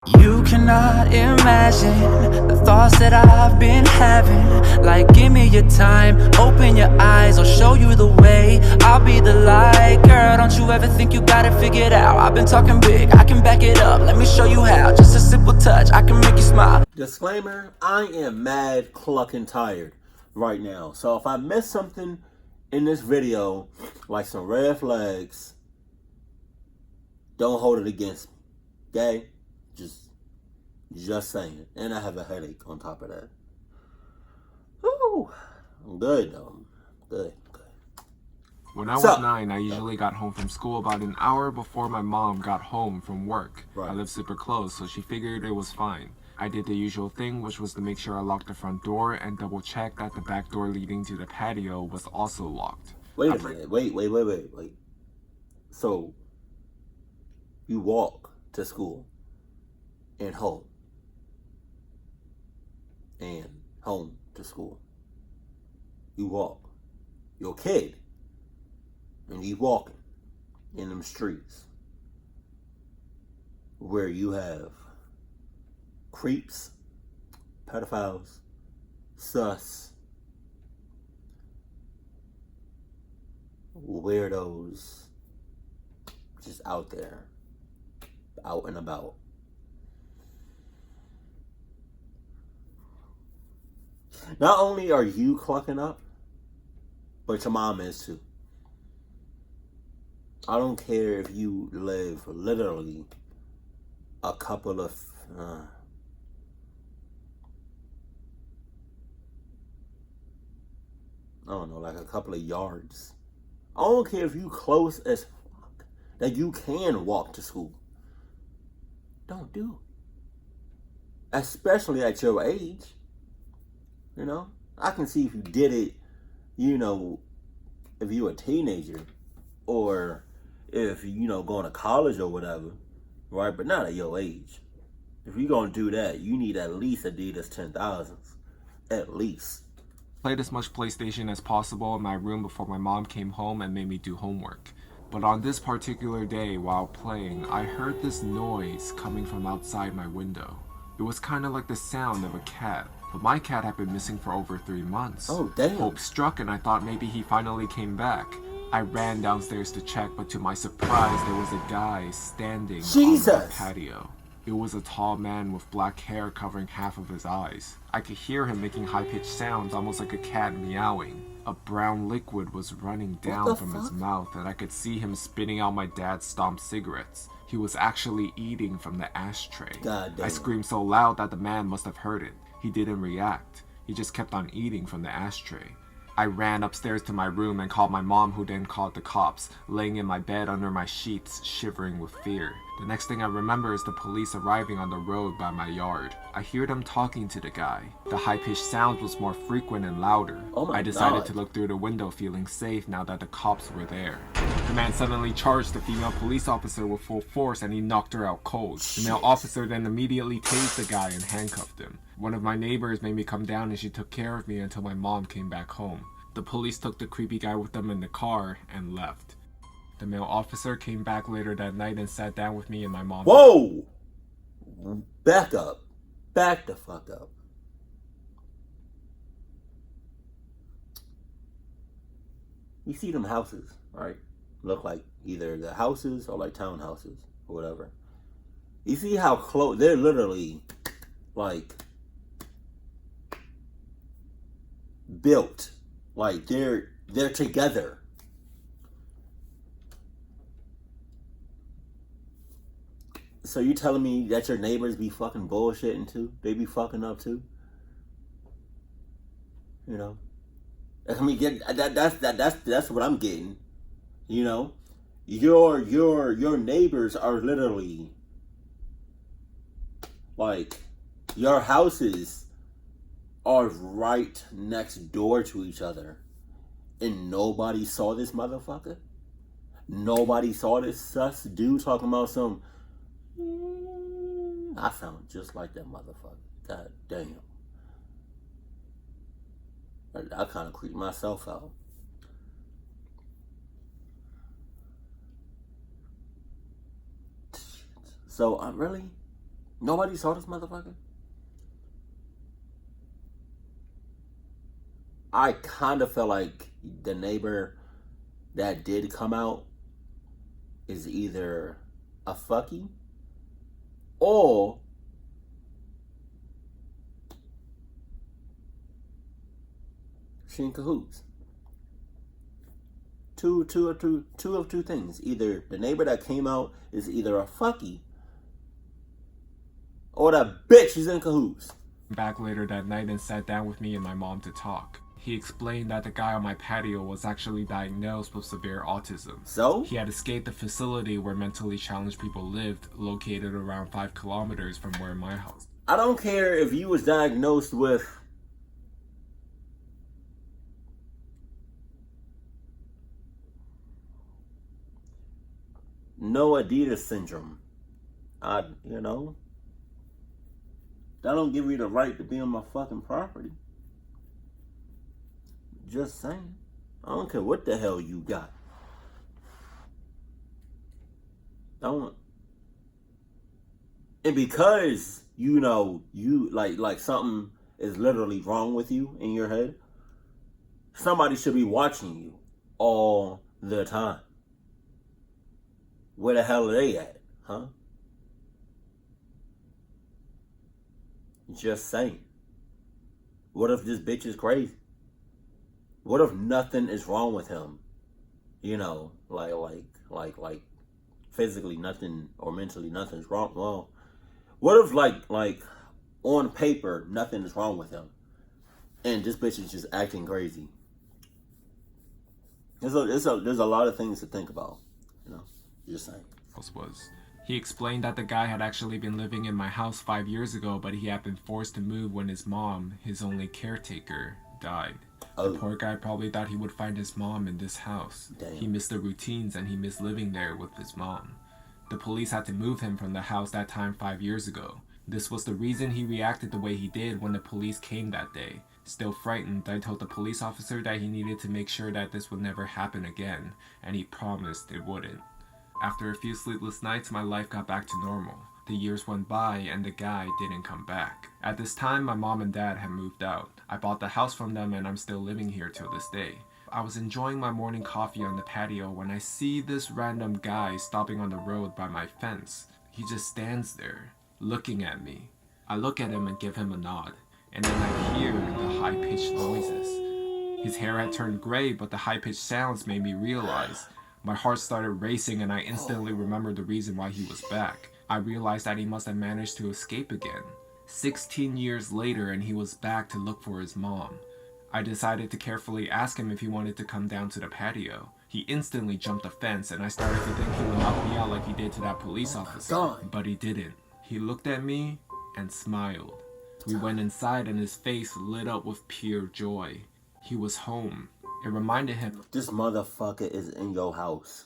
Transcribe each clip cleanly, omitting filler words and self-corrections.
You cannot imagine the thoughts that I've been having. Like, give me your time, open your eyes, I'll show you the way. I'll be the light, girl, don't you ever think you got it figured out. I've been talking big, I can back it up, let me show you how. Just a simple touch, I can make you smile. Disclaimer, I am mad, clucking tired right now. So if I miss something in this video, like some red flags, don't hold it against me, okay? Just saying. And I have a headache on top of that. Woo! I'm good though. Good. When I was 9, I usually got home from school about an hour before my mom got home from work. Right. I lived super close, so she figured it was fine. I did the usual thing, which was to make sure I locked the front door and double check that the back door leading to the patio was also locked. Wait a minute. Wait. So, you walk to school and home. And home to school. You walk. You're a kid. And you walking in them streets where you have creeps, pedophiles, sus, weirdos just out there, out and about. Not only are you clucking up, but your mom is too. I don't care if you live literally a couple of I don't know, like a couple of yards. I don't care if you close as fuck that you can walk to school. Don't do it. Especially at your age. You know? I can see if you did it, you know, if you were a teenager or if, you know, going to college or whatever, right? But not at your age. If you're going to do that, you need at least Adidas 10,000s. At least. Played as much PlayStation as possible in my room before my mom came home and made me do homework. But on this particular day, while playing, I heard this noise coming from outside my window. It was kind of like the sound of a cat, but my cat had been missing for over 3 months. Oh, damn. Hope struck and I thought maybe he finally came back. I ran downstairs to check, but to my surprise, there was a guy standing on the patio. It was a tall man with black hair covering half of his eyes. I could hear him making high-pitched sounds, almost like a cat meowing. A brown liquid was running down from his mouth, and I could see him spitting out my dad's stomped cigarettes. He was actually eating from the ashtray. I screamed so loud that the man must have heard it. He didn't react. He just kept on eating from the ashtray. I ran upstairs to my room and called my mom, who then called the cops, laying in my bed under my sheets, shivering with fear. The next thing I remember is the police arriving on the road by my yard. I hear them talking to the guy. The high-pitched sound was more frequent and louder. I decided to look through the window, feeling safe now that the cops were there. The man suddenly charged the female police officer with full force and he knocked her out cold. The male officer then immediately tased the guy and handcuffed him. One of my neighbors made me come down and she took care of me until my mom came back home. The police took the creepy guy with them in the car and left. The male officer came back later that night and sat down with me and my mom. Whoa! Back up. Back the fuck up. You see them houses, right? Look like either the houses or like townhouses or whatever. You see how close, they're literally like built. Like they're together. So you telling me that your neighbors be fucking bullshitting too? They be fucking up too? You know? I mean, that's what I'm getting. You know? Your neighbors are literally like, your houses are right next door to each other. And nobody saw this motherfucker? Nobody saw this sus dude talking about some... I sound just like that motherfucker. God damn. I kind of creeped myself out. So, really? Nobody saw this motherfucker? I kind of feel like the neighbor that did come out is either a fucky or she in cahoots. Two of two things. Either the neighbor that came out is either a fucky or that bitch is in cahoots. Back later that night and sat down with me and my mom to talk. He explained that the guy on my patio was actually diagnosed with severe autism. So? He had escaped the facility where mentally challenged people lived, located around 5 kilometers from where my house. I don't care if you was diagnosed with no Adidas syndrome. You know, that don't give you the right to be on my fucking property. Just saying. I don't care what the hell you got. And because you know you like something is literally wrong with you in your head, somebody should be watching you all the time. Where the hell are they at, huh? Just saying. What if this bitch is crazy? What if nothing is wrong with him? You know, like physically nothing or mentally nothing's wrong. Well, what if like on paper nothing is wrong with him, and this bitch is just acting crazy? There's a lot of things to think about. You know, just saying. He explained that the guy had actually been living in my house 5 years ago, but he had been forced to move when his mom, his only caretaker, died. Oh. The poor guy probably thought he would find his mom in this house. Damn. He missed the routines and he missed living there with his mom. The police had to move him from the house that time 5 years ago. This was the reason he reacted the way he did when the police came that day. Still frightened, I told the police officer that he needed to make sure that this would never happen again, and he promised it wouldn't. After a few sleepless nights, my life got back to normal. The years went by and the guy didn't come back. At this time, my mom and dad had moved out. I bought the house from them and I'm still living here till this day. I was enjoying my morning coffee on the patio when I see this random guy stopping on the road by my fence. He just stands there, looking at me. I look at him and give him a nod, and then I hear the high-pitched noises. His hair had turned gray, but the high-pitched sounds made me realize. My heart started racing and I instantly remembered the reason why he was back. I realized that he must have managed to escape again. 16 years later and he was back to look for his mom. I decided to carefully ask him if he wanted to come down to the patio. He instantly jumped the fence and I started to think he would knock me out like he did to that police officer. But he didn't. He looked at me and smiled. We went inside and his face lit up with pure joy. He was home. It reminded him, this motherfucker is in your house.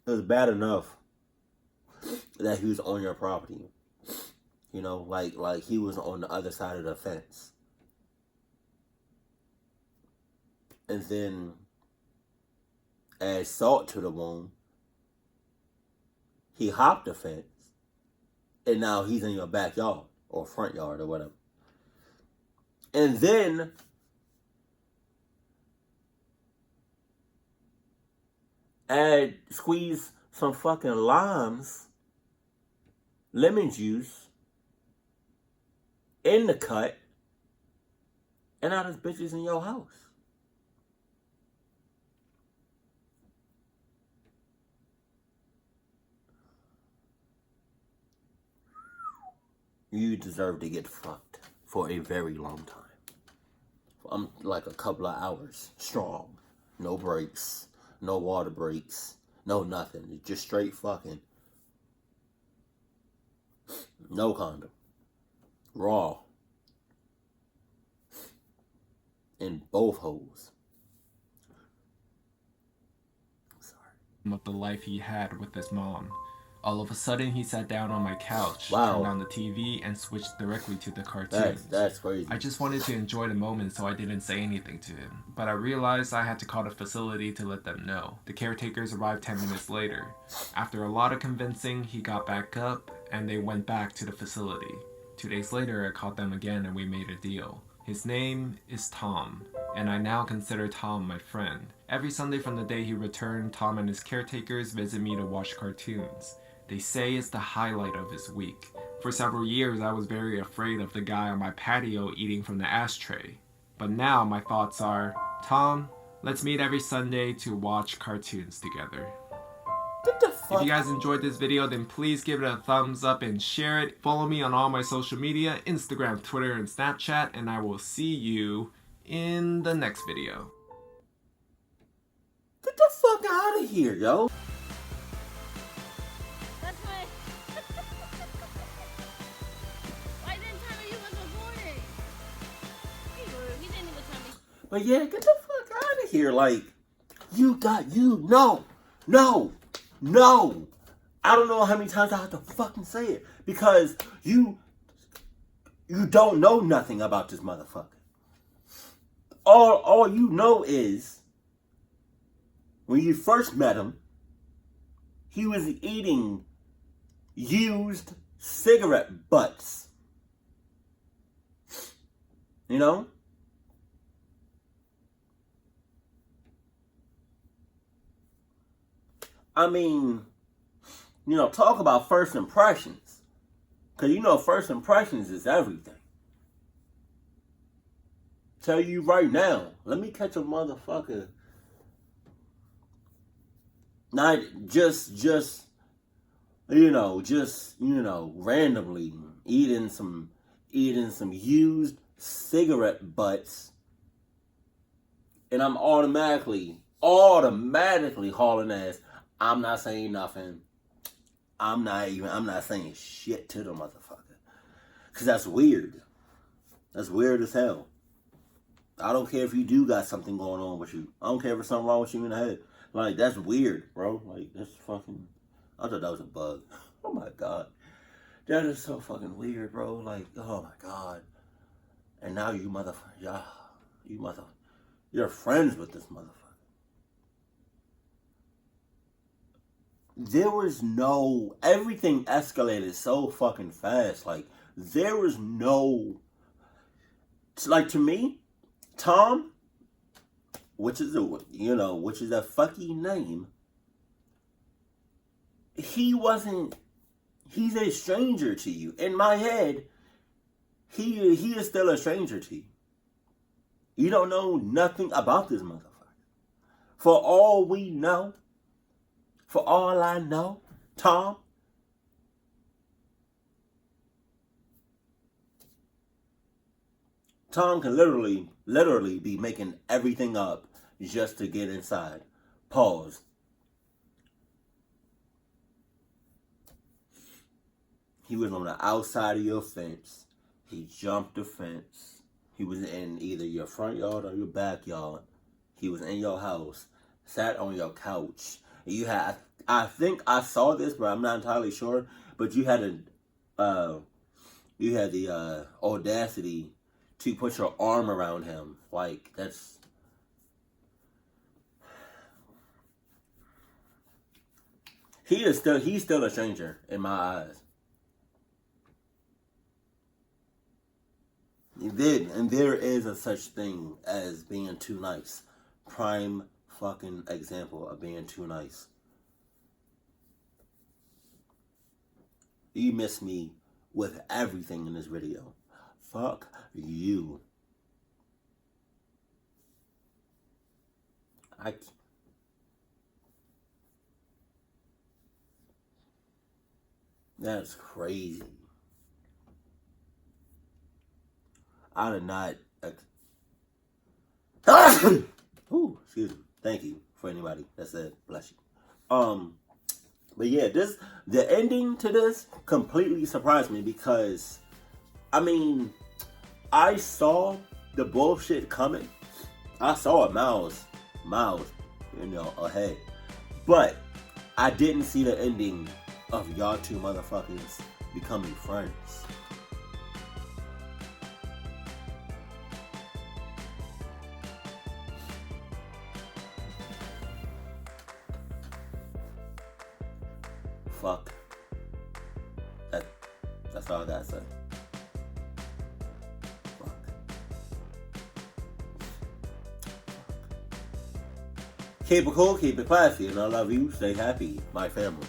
It was bad enough that he was on your property. You know, like he was on the other side of the fence. And then, add salt to the wound, he hopped the fence. And now he's in your backyard or front yard or whatever. And then, squeeze some fucking limes, lemon juice, in the cut, and now this bitch is in your house. You deserve to get fucked for a very long time. I'm like a couple of hours strong. No breaks, no water breaks, no nothing. Just straight fucking. No condom. Raw. In both holes. I'm sorry. of the life he had with his mom. All of a sudden, he sat down on my couch, Wow. turned on the TV, and switched directly to the cartoons. That's crazy. I just wanted to enjoy the moment, so I didn't say anything to him. But I realized I had to call the facility to let them know. The caretakers arrived 10 minutes later. After a lot of convincing, he got back up, and they went back to the facility. 2 days later, I called them again, and we made a deal. His name is Tom, and I now consider Tom my friend. Every Sunday from the day he returned, Tom and his caretakers visit me to watch cartoons. They say it's the highlight of his week. For several years, I was very afraid of the guy on my patio eating from the ashtray. But now my thoughts are, Tom, let's meet every Sunday to watch cartoons together. What the fuck? If you guys enjoyed this video, then please give it a thumbs up and share it. Follow me on all my social media, Instagram, Twitter, and Snapchat, and I will see you in the next video. Get the fuck out of here, yo. That's why. Why didn't tell me you was recording? He didn't even tell me. But yeah, get the fuck out of here. Like, no. I don't know how many times I have to fucking say it. Because you don't know nothing about this motherfucker. All you know is, when you first met him, he was eating used cigarette butts. You know? I mean, talk about first impressions. Because first impressions is everything. Tell you right now, let me catch a motherfucker. Not just randomly eating some used cigarette butts, and I'm automatically hauling ass. I'm not saying nothing. I'm not saying shit to the motherfucker. Cause that's weird. That's weird as hell. I don't care if you do got something going on with you. I don't care if there's something wrong with you in the head. Like, that's weird, bro. Like, that's fucking... I thought that was a bug. Oh, my God. That is so fucking weird, bro. Like, oh, my God. And now you motherfucker... You're friends with this motherfucker. There was no... Everything escalated so fucking fast. Like, there was no... Like, to me, Tom... which is a fucking name. He's a stranger to you. In my head, he is still a stranger to you. You don't know nothing about this motherfucker. For all we know, for all I know, Tom, can literally be making everything up just to get inside. Pause. He was on the outside of your fence. He jumped the fence. He was in either your front yard or your backyard. He was in your house, sat on your couch. You had, I think I saw this, but I'm not entirely sure. But you had the audacity to put your arm around him. Like, that's... He's still a stranger in my eyes. And there is a such thing as being too nice. Prime fucking example of being too nice. You miss me with everything in this video. Fuck you. That's crazy. I did not... Ooh, excuse me. Thank you for anybody that said bless you. But yeah, the ending to this completely surprised me because, I mean, I saw the bullshit coming. I saw it miles, ahead. But I didn't see the ending of y'all two motherfuckers becoming friends. Fuck. That's all I gotta say. Fuck. Keep it cool, keep it classy, and I love you. Stay happy, my family.